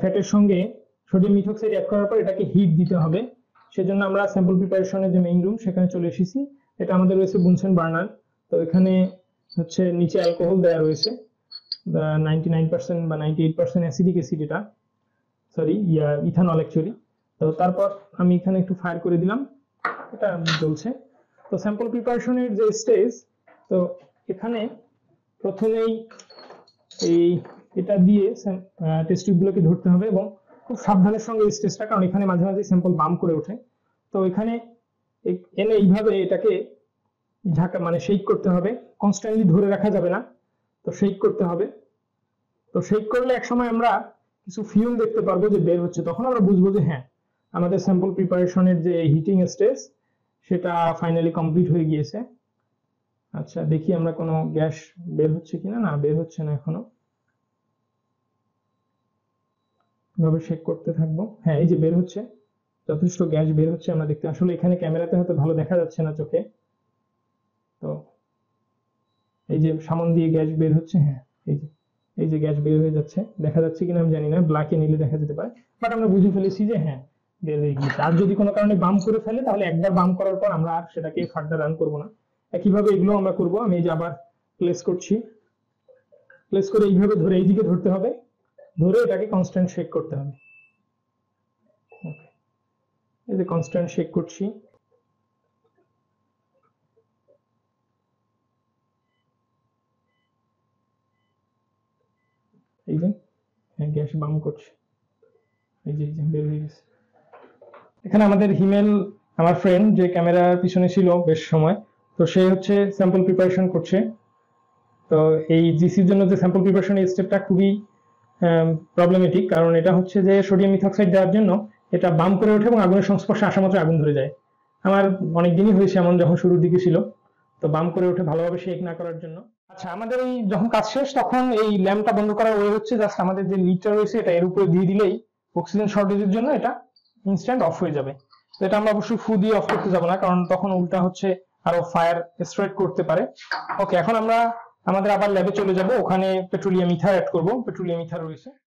ফ্যাটের সঙ্গে sodium মিথক্সাইড add করার পর এটাকে হিট দিতে হবে। সেজন্য আমরা স্যাম্পল প্রিপারেশনের যে মেইন রুম সেখানে চলে এসেছি। এটা আমাদের রয়েছে বুনসেন বার্নার। তো এখানে হচ্ছে নিচে অ্যালকোহল দেওয়া রয়েছে 99% বা 98% অ্যাসিডিক অ্যাসিড, এটা সরি ইথানল অ্যাকচুয়ালি। তো তারপর আমি এখানে একটু ফায়ার করে দিলাম, এটা জ্বলছে। তো স্যাম্পল প্রিপারেশনের যে স্টেজ, তো এখানে প্রথমেই এই এটা দিয়ে টেস্ট টিউবগুলোকে ধরতে হবে এবং খুব সাবধানের সঙ্গে এই স্টেজটা, কারণ এখানে মাঝে মাঝে স্যাম্পল বাম করে ওঠে। তো এখানে এনে এইভাবে এটাকে ঝাঁকা মানে শেক করতে হবে, কনস্ট্যান্টলি ধরে রাখা যাবে না। তো শেক করতে হবে। তো শেক করলে একসময় আমরা কিছু ফিউম দেখতে পারবো যে বের হচ্ছে, তখন আমরা বুঝবো যে হ্যাঁ আমাদের স্যাম্পল প্রিপারেশনের যে হিটিং স্টেজ সেটা ফাইনালি কমপ্লিট হয়ে গিয়েছে। আচ্ছা দেখি আমরা কোনো গ্যাস বের হচ্ছে কিনা। না, বের হচ্ছে না এখনো। এভাবে শেক করতে থাকবো। হ্যাঁ, এই যে বের হচ্ছে, যথেষ্ট গ্যাস বের হচ্ছে আমরা দেখতে। আসলে এখানে ক্যামেরাতে হয়তো ভালো দেখা যাচ্ছে না চোখে। তো এই যে সামন দিয়ে গ্যাস বের হচ্ছে। হ্যাঁ, এই যে গ্যাস বের হয়ে যাচ্ছে, দেখা যাচ্ছে কিনা আমি জানি না, ব্ল্যাকে নিলে দেখা যেতে পারে, বাট আমরা বুঝে ফেলেছি যে হ্যাঁ বের হয়ে গিয়েছে। আর যদি কোনো কারণে বাম করে ফেলে তাহলে একবার বাম করার পর আমরা আর সেটাকে ফার্দার রান করবো না। একইভাবে এগুলো আমরা করবো। আমি এই যে আবার প্লেস করছি, প্লেস করে এইভাবে ধরে এইদিকে ধরতে হবে, ধরে এটাকে কনস্ট্যান্ট শেক করতে হবে। এই যে কনস্ট্যান্ট শেক করছি। এই যে গ্যাস বাম করছে, এই যে বের হয়ে গেছে। এখানে আমাদের হিমেল, আমার ফ্রেন্ড যে ক্যামেরার পিছনে ছিল বেশ সময়, তো সে হচ্ছে স্যাম্পল প্রিপারেশন করছে। তো এই জিসির জন্য যে স্যাম্পল প্রিপারেশন এই স্টেপটা খুবই প্রবলেমেটিক, কারণ এটা হচ্ছে যে সোডিয়াম মিথক্সাইড দেওয়ার জন্য এটা বাম করে ওঠে এবং আগুনের সংস্পর্শে আসা মাত্র আগুন ধরে যায়। আমার অনেক দিনই হয়েছে এমন, যখন শুরুর দিকে ছিল। তো বাম করে ওঠে ভালোভাবে শেক না করার জন্য। আচ্ছা, আমাদের এই যখন কাজ শেষ তখন এই ল্যাম্পটা বন্ধ করার ওয়ে হচ্ছে জাস্ট আমাদের যে লিডটা রয়েছে এটা এর উপরে দিয়ে দিলেই অক্সিজেন শর্টেজের জন্য এটা ইনস্ট্যান্ট অফ হয়ে যাবে। তো এটা আমরা অবশ্যই ফু দিয়ে অফ করতে যাবো না, কারণ তখন উল্টা হচ্ছে আরো ফায়ার স্প্রেড করতে পারে। ওকে, এখন আমরা আমাদের আবার ল্যাবে চলে যাব, ওখানে পেট্রোলিয়াম ইথার অ্যাড করব। পেট্রোলিয়াম ইথার রয়েছে।